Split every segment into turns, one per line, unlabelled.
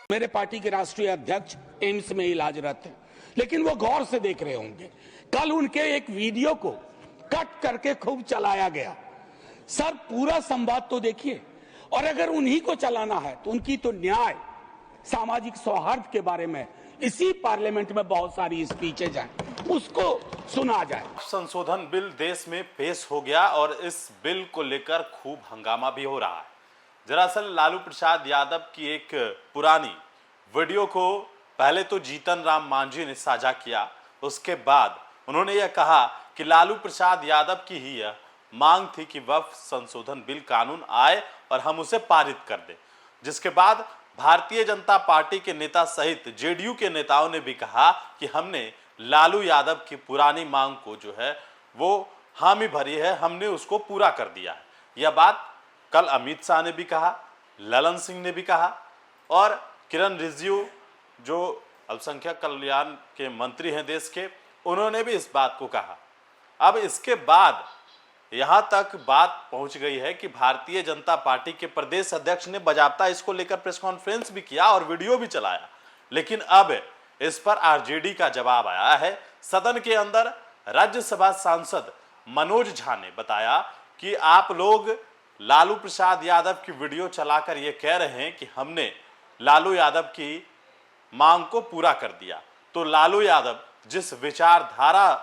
मेरे पार्टी के राष्ट्रीय अध्यक्ष एम्स में इलाजरत हैं, लेकिन वो गौर से देख रहे होंगे। कल उनके एक वीडियो को कट करके खूब चलाया गया। सर, पूरा संवाद तो देखिए, और अगर उन्हीं को चलाना है तो उनकी तो न्याय, सामाजिक सौहार्द के बारे में इसी पार्लियामेंट में बहुत सारी स्पीचेज हैं, उसको सुना जाए।
संशोधन बिल देश में पेश हो गया और इस बिल को लेकर खूब हंगामा भी हो रहा है। दरअसल लालू प्रसाद यादव की एक पुरानी वीडियो को पहले तो जीतन राम मांझी ने साझा किया। उसके बाद उन्होंने यह कहा कि लालू प्रसाद यादव की ही यह मांग थी कि वक्फ संशोधन बिल कानून आए और हम उसे पारित कर दें। जिसके बाद भारतीय जनता पार्टी के नेता सहित जेडीयू के नेताओं ने भी कहा कि हमने लालू यादव की पुरानी मांग को जो है वो हामी भरी है, हमने उसको पूरा कर दिया है। यह बात कल अमित शाह ने भी कहा, ललन सिंह ने भी कहा और किरण रिजिजू जो अल्पसंख्यक कल्याण के मंत्री हैं देश के, उन्होंने भी इस बात को कहा। अब इसके बाद यहां तक बात पहुंच गई है कि भारतीय जनता पार्टी के प्रदेश अध्यक्ष ने बाकायदा इसको लेकर प्रेस कॉन्फ्रेंस भी किया और वीडियो भी चलाया, लेकिन अब इस पर आरजेडी का जवाब आया है। सदन के अंदर राज्यसभा सांसद मनोज झा ने बताया कि आप लोग लालू प्रसाद यादव की वीडियो चलाकर ये कह रहे हैं कि हमने लालू यादव की मांग को पूरा कर दिया। तो लालू यादव जिस विचारधारा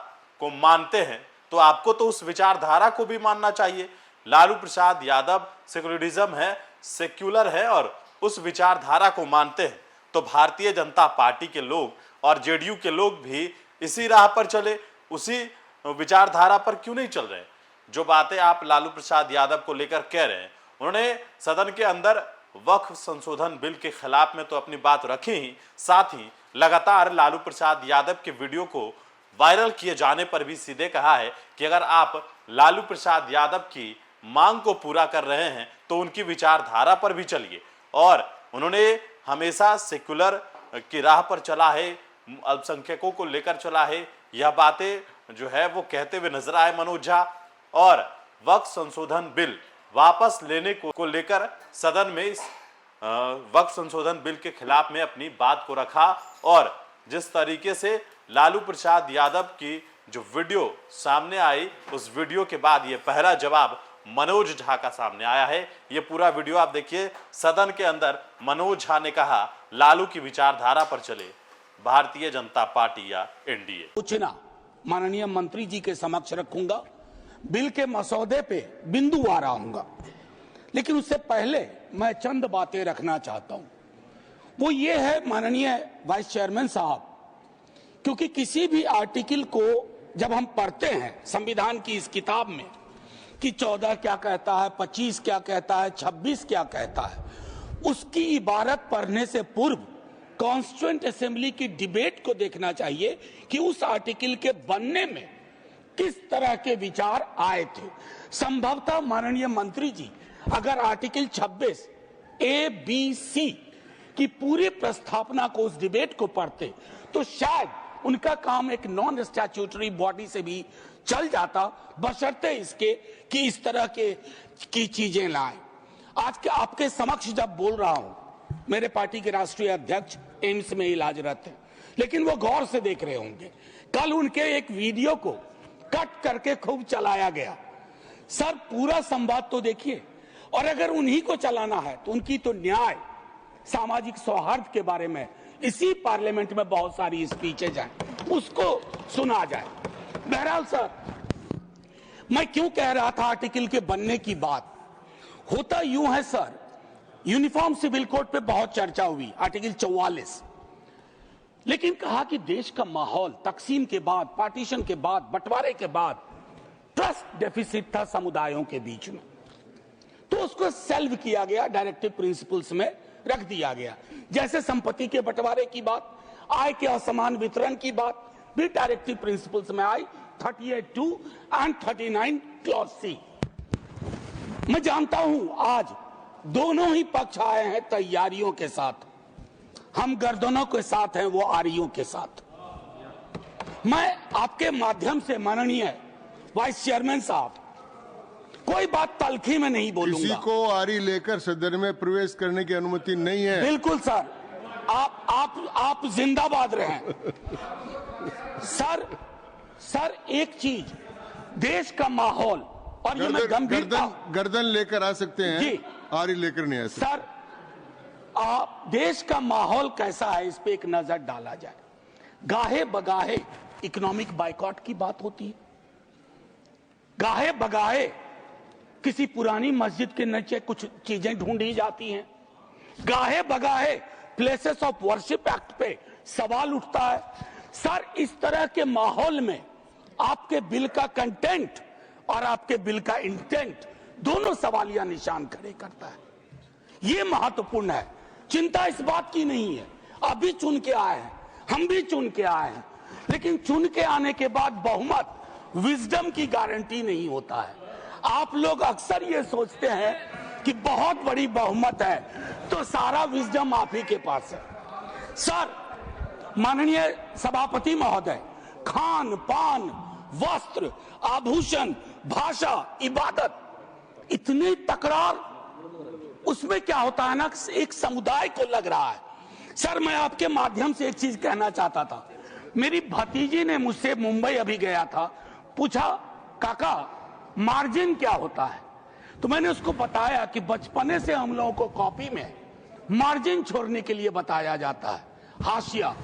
को मानते हैं तो आपको तो उस विचारधारा को भी मानना चाहिए। लालू प्रसाद यादव सेक्युलरिज्म है, सेक्युलर है और उस विचारधारा को मानते हैं। तो भारतीय जनता पार्टी के लोग और जेडीयू के लोग भी इसी राह पर चले, उसी विचारधारा पर क्यों नहीं चल रहे? जो बातें आप लालू प्रसाद यादव को लेकर कह रहे हैं, उन्होंने सदन के अंदर वक्फ संशोधन बिल के खिलाफ में तो अपनी बात रखी ही, साथ ही लगातार लालू प्रसाद यादव के वीडियो को वायरल किए जाने पर भी सीधे कहा है कि अगर आप लालू प्रसाद यादव की मांग को पूरा कर रहे हैं तो उनकी विचारधारा पर भी चलिए। और उन्होंने हमेशा सेक्युलर की राह पर चला है, अल्पसंख्यकों को लेकर चला है। यह बातें जो है वो कहते हुए नजर आए मनोज झा। और वक्फ संशोधन बिल वापस लेने को लेकर सदन में इस वक्फ संशोधन बिल के खिलाफ में अपनी बात को रखा और जिस तरीके से लालू प्रसाद यादव की जो वीडियो सामने आई, उस वीडियो के बाद ये पहला जवाब मनोज झा का सामने आया है। ये पूरा वीडियो आप देखिए। सदन के अंदर मनोज झा ने कहा लालू की विचारधारा पर चले भारतीय जनता पार्टी या एनडीए।
सूचना माननीय मंत्री जी के समक्ष रखूंगा, बिल के मसौदे पे बिंदुवार आऊंगा, लेकिन उससे पहले मैं चंद बातें रखना चाहता हूं। वो ये है माननीय वाइस चेयरमैन साहब, क्योंकि किसी भी आर्टिकल को जब हम पढ़ते हैं संविधान की इस किताब में कि 14 क्या कहता है, 25 क्या कहता है, 26 क्या कहता है, उसकी इबारत पढ़ने से पूर्व कॉन्स्टिट्यूएंट असेंबली की डिबेट को देखना चाहिए कि उस आर्टिकल के बनने में किस तरह के विचार आए थे। संभवतः माननीय मंत्री जी अगर आर्टिकल 26 ए बी सी की पूरी प्रस्तावना को, उस डिबेट को पढ़ते तो शायद उनका काम एक नॉन स्टैट्यूटरी बॉडी से भी चल जाता, बशर्ते इसके कि इस तरह की चीजें लाएं। आज के आपके समक्ष जब बोल रहा हूं, मेरे पार्टी के राष्ट्रीय अध्यक्ष एम्स में इलाजरत हैं, लेकिन वो गौर से देख रहे होंगे। कल उनके एक वीडियो को कट करके खूब चलाया गया। सर, पूरा संवाद तो देखिए, और अगर उन्हीं को चलाना है तो उनकी तो न्याय, सामाजिक सौहार्द के बारे में इसी पार्लियामेंट में बहुत सारी स्पीचेज हैं, उसको सुना जाए। बहरहाल सर, मैं क्यों कह रहा था आर्टिकल के बनने की बात, होता यूं है सर, यूनिफॉर्म सिविल कोड पे बहुत चर्चा हुई, आर्टिकल 44, लेकिन कहा कि देश का माहौल तकसीम के बाद, पार्टीशन के बाद, बंटवारे के बाद ट्रस्ट डेफिसिट था समुदायों के बीच में, तो उसको सेल्व किया गया, डायरेक्टिव प्रिंसिपल्स में रख दिया गया। जैसे संपत्ति के बंटवारे की बात, आय के असमान वितरण की बात भी डायरेक्टिव प्रिंसिपल्स में आई, 38(2) एंड 39 क्लॉज सी। मैं जानता हूं आज दोनों ही पक्ष आए हैं तैयारियों के साथ, हम गर्दनों के साथ हैं, वो आरियों के साथ। मैं आपके माध्यम से माननीय वाइस चेयरमैन साहब, कोई बात तलखी में नहीं बोलूंगा।
किसी को आरी लेकर सदन में प्रवेश करने की अनुमति नहीं है।
बिल्कुल सर, आप जिंदाबाद रहें। सर एक चीज, देश का माहौल, और ये मैं गंभीरता,
गर्दन लेकर आ सकते हैं
जी,
आरी लेकर नहीं आ सकते।
सर देश का माहौल कैसा है इस पे एक नजर डाला जाए। गाहे बगाहे इकोनॉमिक बाइकॉट की बात होती है, गाहे बगाहे किसी पुरानी मस्जिद के नीचे कुछ चीजें ढूंढी जाती हैं, गाहे बगाहे प्लेसेस ऑफ वर्शिप एक्ट पे सवाल उठता है। सर इस तरह के माहौल में आपके बिल का कंटेंट और आपके बिल का इंटेंट दोनों सवालिया निशान खड़े करता है। ये महत्वपूर्ण है। चिंता इस बात की नहीं है, अभी चुन के आए हैं, हम भी चुन के आए हैं, लेकिन चुन के आने के बाद बहुमत विजडम की गारंटी नहीं होता है। आप लोग अक्सर ये सोचते हैं कि बहुत बड़ी बहुमत है तो सारा विजडम आप ही के पास है। सर माननीय सभापति महोदय, खान पान, वस्त्र, आभूषण, भाषा, इबादत, इतनी तकरार, उसमें क्या होता है ना, एक समुदाय को लग रहा है। सर मैं आपके माध्यम से एक चीज कहना चाहता था। मेरी भतीजी ने मुझसे, मुंबई अभी गया था, पूछा काका मार्जिन क्या होता है, तो मैंने उसको बताया कि बचपने से हम लोगों को कॉपी में मार्जिन छोड़ने के लिए बताया जाता है, हाशिया।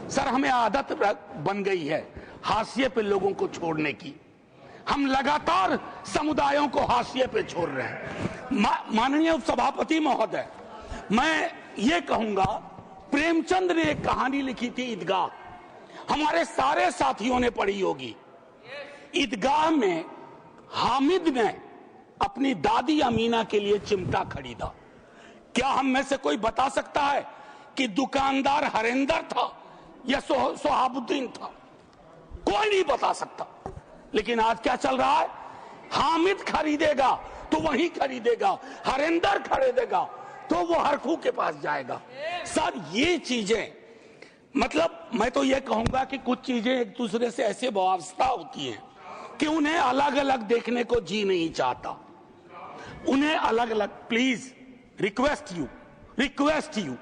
सर हमें आदत बन गई है हाशिए पे लोगों को छोड़ने की, हम लगातार समुदायों को हाशिए पे छोड़ रहे हैं। माननीय उपसभापति महोदय, मैं ये कहूंगा, प्रेमचंद ने एक कहानी लिखी थी ईदगाह, हमारे सारे साथियों ने पढ़ी होगी। ईदगाह में हामिद ने अपनी दादी अमीना के लिए चिमटा खरीदा। क्या हम में से कोई बता सकता है कि दुकानदार हरेंदर था या सोहाबुद्दीन था? कोई नहीं बता सकता। लेकिन आज क्या चल रहा है, हामिद खरीदेगा तो वही खरीदेगा, हरेंदर खरीदेगा तो वो हरखू के पास जाएगा। सर ये चीजें, मतलब मैं तो ये कहूंगा कि कुछ चीजें एक दूसरे से ऐसे वाबस्ता होती हैं कि उन्हें अलग अलग देखने को जी नहीं चाहता, उन्हें अलग अलग। Please request you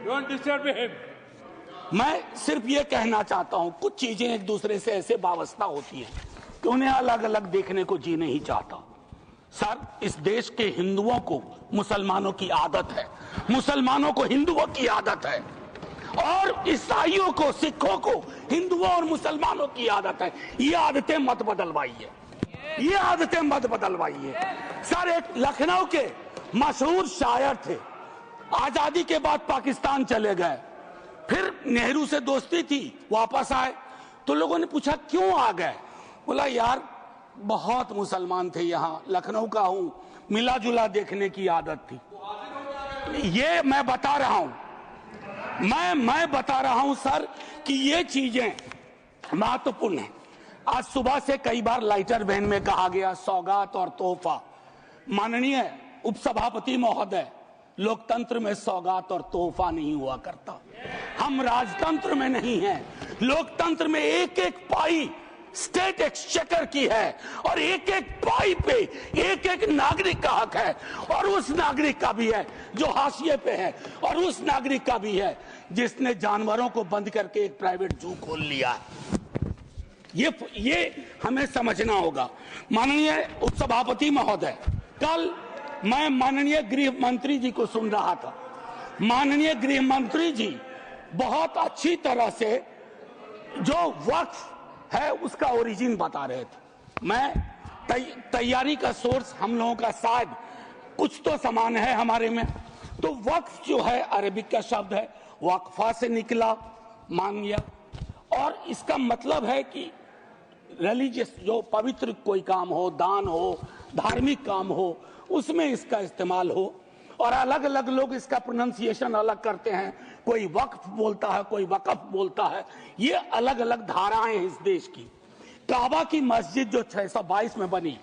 don't disturb him. मैं सिर्फ ये कहना चाहता हूं, कुछ चीजें एक दूसरे से ऐसे वाबस्ता होती हैं कि उन्हें अलग अलग देखने को जी नहीं चाहता। सर इस देश के हिंदुओं को मुसलमानों की आदत है, मुसलमानों को हिंदुओं की आदत है, और ईसाइयों को, सिखों को हिंदुओं और मुसलमानों की आदत है। ये आदतें मत बदलवाइए, ये आदतें मत बदलवाइए। सर एक लखनऊ के मशहूर शायर थे, आजादी के बाद पाकिस्तान चले गए, फिर नेहरू से दोस्ती थी, वापस आए तो लोगों ने पूछा क्यों आ गए? बोला यार बहुत मुसलमान थे यहाँ, लखनऊ का हूं, मिला जुला देखने की आदत थी। ये मैं बता रहा हूं, मैं बता रहा हूं सर कि ये चीजें महत्वपूर्ण है। आज सुबह से कई बार लाइटर वैन में कहा गया सौगात और तोहफा। माननीय उपसभापति महोदय, लोकतंत्र में सौगात और तोहफा नहीं हुआ करता। हम राजतंत्र में नहीं हैं, लोकतंत्र में एक एक पाई स्टेट एक्सचेकर की है, और एक एक पाई पे एक एक नागरिक का हक है, और उस नागरिक का भी है जो हाशिए पे है, और उस नागरिक का भी है जिसने जानवरों को बंद करके एक प्राइवेट जू खोल लिया। ये हमें समझना होगा। माननीय उपसभापति महोदय, कल मैं माननीय गृह मंत्री जी को सुन रहा था। माननीय गृह मंत्री जी बहुत अच्छी तरह से जो वक्फ है उसका ओरिजिन बता रहे थे। मैं तैयारी का सोर्स हम लोगों का शायद कुछ तो समान है हमारे में। तो वक्फ जो है अरबिक का शब्द है, वक्फा से निकला, मान लिया, और इसका मतलब है कि रिलीजियस, जो पवित्र कोई काम हो, दान हो, धार्मिक काम हो, उसमें इसका इस्तेमाल हो। और अलग अलग लोग इसका प्रोनाउंसिएशन अलग करते हैं, कोई वक्फ बोलता है, कोई वकफ बोलता है। ये अलग अलग धाराएं हैं इस देश की। काबा की मस्जिद जो 622 में बनी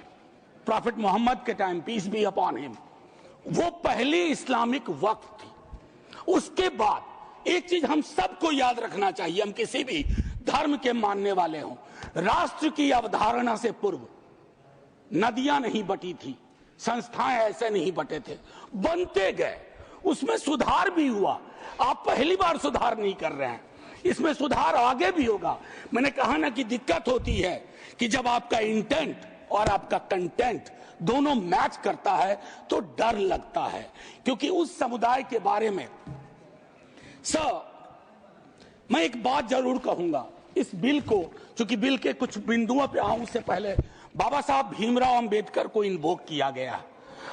प्रॉफिट मोहम्मद के time, peace be upon him, वो पहली इस्लामिक वक्फ थी। उसके बाद एक चीज हम सबको याद रखना चाहिए, हम किसी भी धर्म के मानने वाले हों, राष्ट्र की अवधारणा से पूर्व नदियां नहीं बटी थी, संस्थाएं ऐसे नहीं बटे थे, बनते गए। उसमें सुधार भी हुआ। आप पहली बार सुधार नहीं कर रहे हैं, इसमें सुधार आगे भी होगा। मैंने कहा ना कि दिक्कत होती है कि जब आपका इंटेंट और आपका कंटेंट दोनों मैच करता है तो डर लगता है, क्योंकि उस समुदाय के बारे में सर मैं एक बात जरूर कहूंगा। इस बिल को, चूंकि बिल के कुछ बिंदुओं पे आऊं उससे पहले बाबा साहब भीमराव अंबेडकर को इन्वोक किया गया है,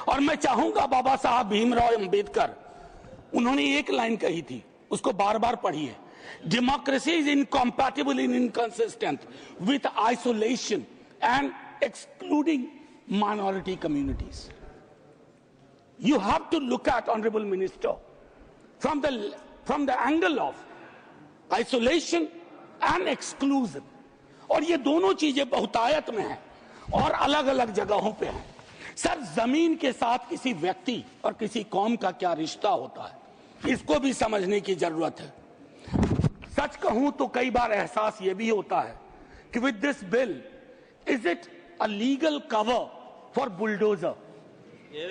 और मैं चाहूंगा बाबा साहब भीमराव अंबेडकर, उन्होंने एक लाइन कही थी, उसको बार बार पढ़िए। Democracy is incompatible in inconsistent with isolation and excluding minority communities. You have to look at, Honorable Minister, from the angle of isolation and exclusion. और ये दोनों चीजें बहुतायत में हैं और अलग अलग जगहों पे हैं। सर, जमीन के साथ किसी व्यक्ति और किसी कौम का क्या रिश्ता होता है, इसको भी समझने की जरूरत है। सच कहूं तो कई बार एहसास ये भी होता है कि with this bill, is it a legal cover for bulldozer?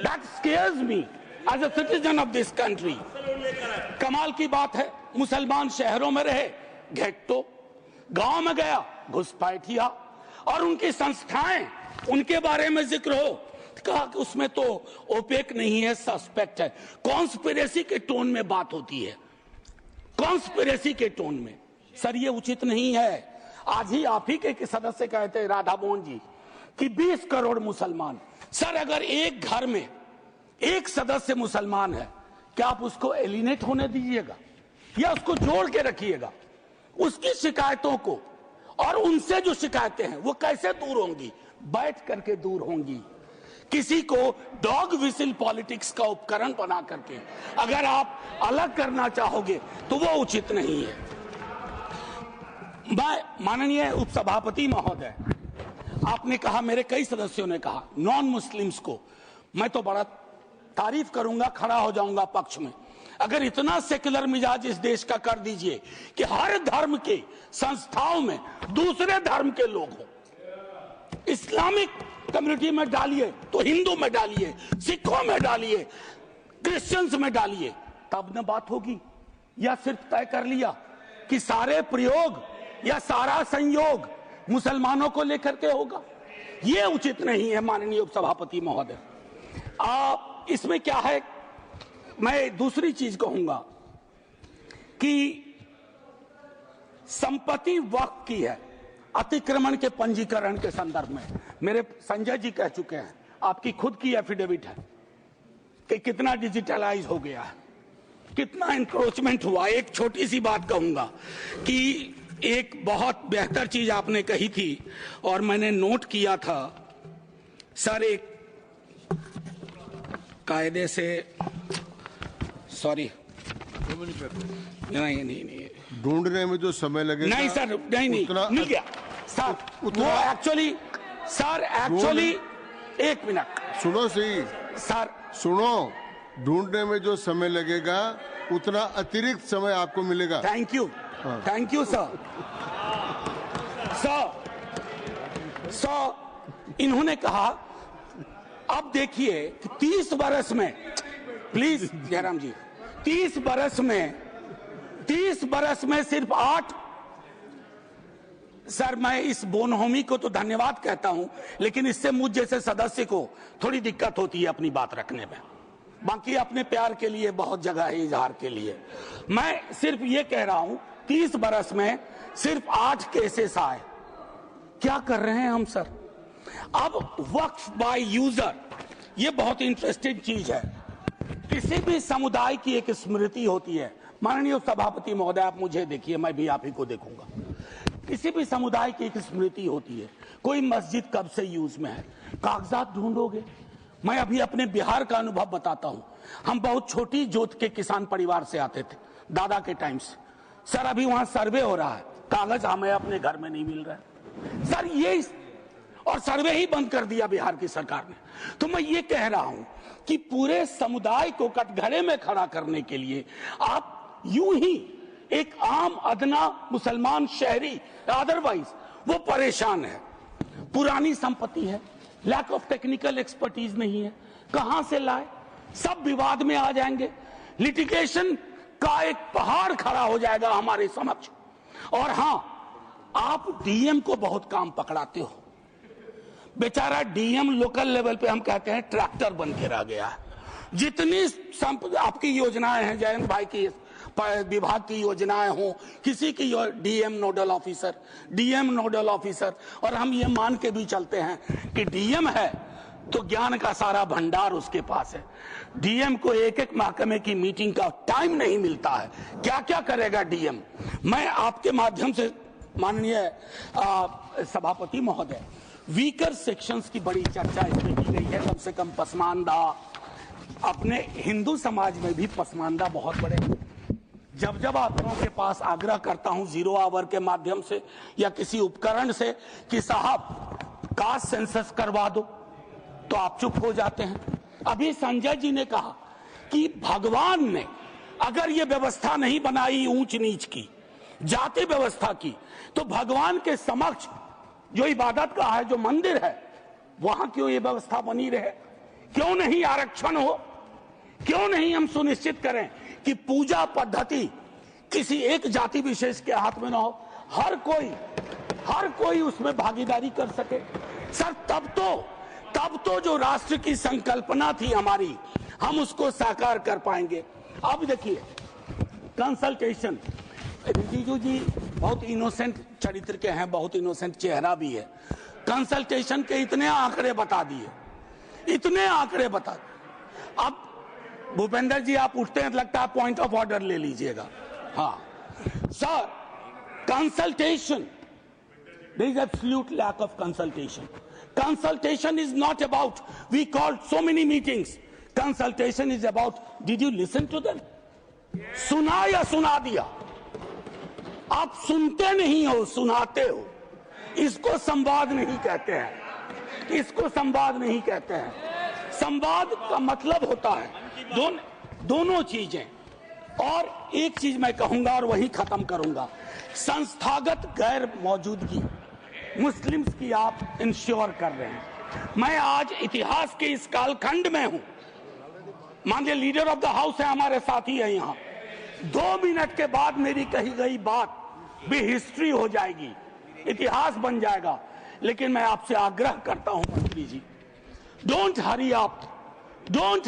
That scares me as a citizen of this country. कमाल की बात है, मुसलमान शहरों में रहे, घेट्टो, गांव में गया घुसपैठिया, और उनकी संस्थाएं, उनके बारे में जिक्र हो, कहा कि उसमें तो ओपेक नहीं है, सस्पेक्ट है। कॉन्स्पिरेसी के टोन में बात होती है, कॉन्स्पिरेसी के टोन में। सर, ये उचित नहीं है। आज ही आप ही के सदस्य कहते हैं, राधा मोहन जी, कि 20 करोड़ मुसलमान। सर, अगर एक घर में एक सदस्य मुसलमान है, क्या आप उसको एलिनेट होने दीजिएगा या उसको जोड़ के रखिएगा? उसकी शिकायतों को और उनसे जो शिकायतें हैं वो कैसे दूर होंगी? बैठ करके दूर होंगी। किसी को डॉग विसिल पॉलिटिक्स का उपकरण बना करके अगर आप अलग करना चाहोगे तो वो उचित नहीं है। मैं, माननीय उपसभापति महोदय, आपने कहा, मेरे कई सदस्यों ने कहा, नॉन मुस्लिम्स को, मैं तो बड़ा तारीफ करूंगा, खड़ा हो जाऊंगा पक्ष में। अगर इतना सेक्युलर मिजाज इस देश का कर दीजिए कि हर धर्म के संस्थाओं में दूसरे धर्म के लोग हो, इस्लामिक कम्युनिटी में डालिए तो हिंदू में डालिए, सिखों में डालिए, क्रिश्चियंस में डालिए, तब न बात होगी। या सिर्फ तय कर लिया कि सारे प्रयोग या सारा संयोग मुसलमानों को लेकर के होगा? ये उचित नहीं है माननीय उपसभापति महोदय। इसमें क्या है, मैं दूसरी चीज कहूंगा कि संपत्ति वक्फ की है अतिक्रमण के पंजीकरण के संदर्भ में। मेरे संजय जी कह चुके हैं, आपकी खुद की एफिडेविट है कि कितना डिजिटलाइज हो गया है, कितना इंक्रोचमेंट हुआ। एक छोटी सी बात कहूंगा कि एक बहुत बेहतर चीज आपने कही थी और मैंने नोट किया था सर, एक कायदे से, सॉरी, नहीं,
ढूंढने में जो समय लगेगा,
नहीं सर, नहीं मिल गया सर। वो एक्चुअली सर, एक मिनट
सुनो सही
सर,
सुनो, ढूंढने में जो समय लगेगा उतना अतिरिक्त समय आपको मिलेगा।
Thank you sir. इन्होंने कहा, अब देखिए कि 30 बरस में, प्लीज जयराम जी, 30 बरस में सिर्फ 8। सर, मैं इस बोनहोमी को तो धन्यवाद कहता हूं, लेकिन इससे मुझ जैसे सदस्य को थोड़ी दिक्कत होती है अपनी बात रखने में। बाकी अपने प्यार के लिए बहुत जगह है इजहार के लिए। मैं सिर्फ ये कह रहा हूं, 30 बरस में सिर्फ 8 केसेस आए। क्या कर रहे हैं हम सर? अब वक्फ बाय यूजर, ये बहुत इंटरेस्टिंग चीज है। किसी भी समुदाय की एक स्मृति होती है। माननीय सभापति महोदय, आप मुझे देखिए, मैं भी आप ही को देखूंगा। किसी भी समुदाय की एक स्मृति होती है। कोई मस्जिद कब से यूज में है, कागजात ढूंढोगे। मैं अभी अपने बिहार का अनुभव बताता हूं। हम बहुत छोटी जोत के किसान परिवार से आते थे, दादा के टाइम से। सर, अभी वहां सर्वे हो रहा है, कागज हमें अपने घर में नहीं मिल रहा है सर। ये, और सर्वे ही बंद कर दिया बिहार की सरकार ने। तो मैं ये कह रहा हूं कि पूरे समुदाय को कटघरे में खड़ा करने के लिए आप यूं ही एक आम अदना मुसलमान शहरी, अदरवाइज वो परेशान है। पुरानी संपत्ति है, लैक ऑफ टेक्निकल एक्सपर्टीज नहीं है, कहां से लाए, सब विवाद में आ जाएंगे। लिटिगेशन का एक पहाड़ खड़ा हो जाएगा हमारे समक्ष। और हां, आप डीएम को बहुत काम पकड़ाते हो। बेचारा डीएम लोकल लेवल पे हम कहते हैं ट्रैक्टर बन के रह गया है। जितनी आपकी योजनाएं हैं, जयंत भाई की विभाग की योजनाएं हो, किसी की डीएम नोडल ऑफिसर, और हम ये मान के भी चलते हैं कि डीएम है तो ज्ञान का सारा भंडार उसके पास है। डीएम को एक एक महकमे की मीटिंग का टाइम नहीं मिलता है, क्या क्या करेगा डीएम। मैं आपके माध्यम से माननीय सभापति महोदय, वीकर सेक्शंस की बड़ी चर्चा इसमें की गई है। कम से कम पसमानदा, अपने हिंदू समाज में भी पसमानदा बहुत बड़े। जब जब आप लोगों के पास आग्रह करता हूं जीरो आवर के माध्यम से या किसी उपकरण से कि साहब कास्ट सेंसस करवा दो, तो आप चुप हो जाते हैं। अभी संजय जी ने कहा कि भगवान ने अगर ये व्यवस्था नहीं बनाई ऊंच नीच की, जाति व्यवस्था की, तो भगवान के समक्ष जो इबादत का है, जो मंदिर है, वहां क्यों ये व्यवस्था बनी रहे? क्यों नहीं आरक्षण हो? क्यों नहीं हम सुनिश्चित करें कि पूजा पद्धति किसी एक जाति विशेष के हाथ में ना हो, हर कोई उसमें भागीदारी कर सके। सर, तब तो जो राष्ट्र की संकल्पना थी हमारी, हम उसको साकार कर पाएंगे। अब देखिए, कंसल्टेशन, रिजिजू जी बहुत इनोसेंट चरित्र के हैं, बहुत इनोसेंट चेहरा भी है। कंसल्टेशन के इतने आंकड़े बता दिए। अब भूपेंद्र जी आप उठते हैं, लगता है पॉइंट ऑफ ऑर्डर ले लीजिएगा। हाँ sir, consultation, there is absolute lack of consultation. Consultation is not about we called so many meetings. Consultation is about did you listen to them? सुना या सुना दिया? आप सुनते नहीं हो, सुनाते हो। इसको संवाद नहीं कहते हैं। संवाद का मतलब होता है दोनों चीजें। और एक चीज मैं कहूंगा और वहीं खत्म करूंगा, संस्थागत गैर मौजूदगी मुस्लिम्स की आप इंश्योर कर रहे हैं। मैं आज इतिहास के इस कालखंड में हूं। माननीय लीडर ऑफ द हाउस है, हमारे साथी है यहाँ। 2 मिनट के बाद मेरी कही गई बात भी हिस्ट्री हो जाएगी, इतिहास बन जाएगा। लेकिन मैं आपसे आग्रह करता हूं मंत्री जी, डोंट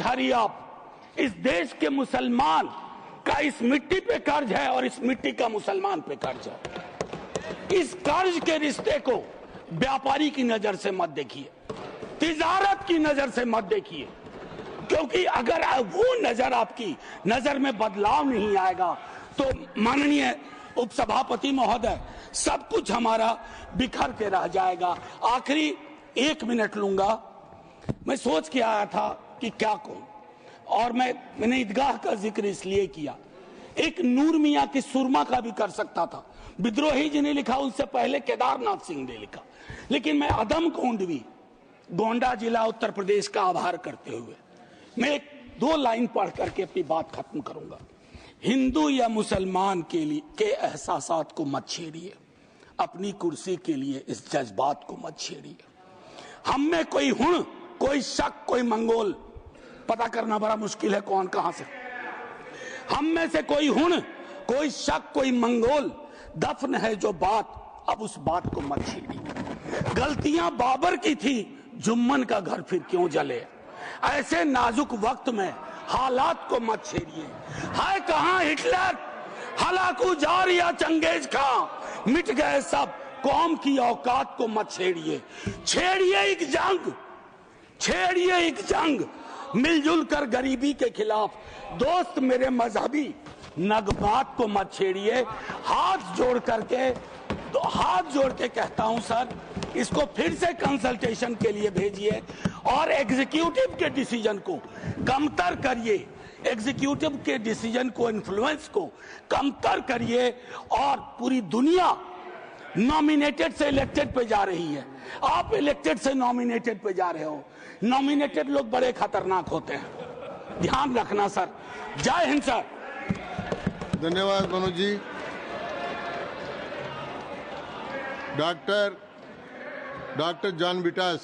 हरी अप। इस देश के मुसलमान का इस मिट्टी पे कर्ज है और इस मिट्टी का मुसलमान पे कर्ज है। इस कर्ज के रिश्ते को व्यापारी की नजर से मत देखिए, तिजारत की नजर से मत देखिए, क्योंकि अगर वो नजर, आपकी नजर में बदलाव नहीं आएगा तो माननीय उपसभापति महोदय, सब कुछ हमारा बिखर के रह जाएगा। आखिरी 1 मिनट लूंगा। मैं सोच के आया था कि क्या कहूं, और मैंने ईदगाह का जिक्र इसलिए किया। एक नूर मियां की सुरमा का भी कर सकता था, विद्रोही जी ने लिखा, उससे पहले केदारनाथ सिंह ने लिखा। लेकिन मैं अदम कोंडवी, गोंडा जिला उत्तर प्रदेश का आभार करते हुए मैं 2 लाइन पढ़ करके अपनी बात खत्म करूंगा। हिंदू या मुसलमान के एहसासात को मत छेड़िए, अपनी कुर्सी के लिए इस जज्बात को मत छेड़िए। हम में कोई हुण, कोई शक, कोई मंगोल, पता करना बड़ा मुश्किल है कौन कहां से। हम में से कोई हुण, कोई शक, कोई मंगोल दफन है जो बात, अब उस बात को मत छेड़िए। गलतियां बाबर की थी, जुम्मन का घर फिर क्यों जले। ऐसे नाजुक वक्त में हालात को मत छेड़िए। है कहां हिटलर, हलाकू जार या चंगेज खां, मिट गए सब, कौम की औकात को मत छेड़िए। छेड़िए एक जंग मिलजुल कर गरीबी के खिलाफ। दोस्त मेरे मजहबी नगमात को मत छेड़िए। हाथ जोड़ के कहता हूं सर, इसको फिर से कंसल्टेशन के लिए भेजिए और एग्जीक्यूटिव के डिसीजन को कमतर करिए, एग्जीक्यूटिव के डिसीजन को, इन्फ्लुएंस को कमतर करिए। और पूरी दुनिया नॉमिनेटेड से इलेक्टेड पे जा रही है, आप इलेक्टेड से नॉमिनेटेड पे जा रहे हो। नॉमिनेटेड लोग बड़े खतरनाक होते हैं, ध्यान रखना सर। जय हिंद सर।
धन्यवाद मनोज जी। डॉक्टर जॉन बिटास।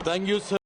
Thank you, sir.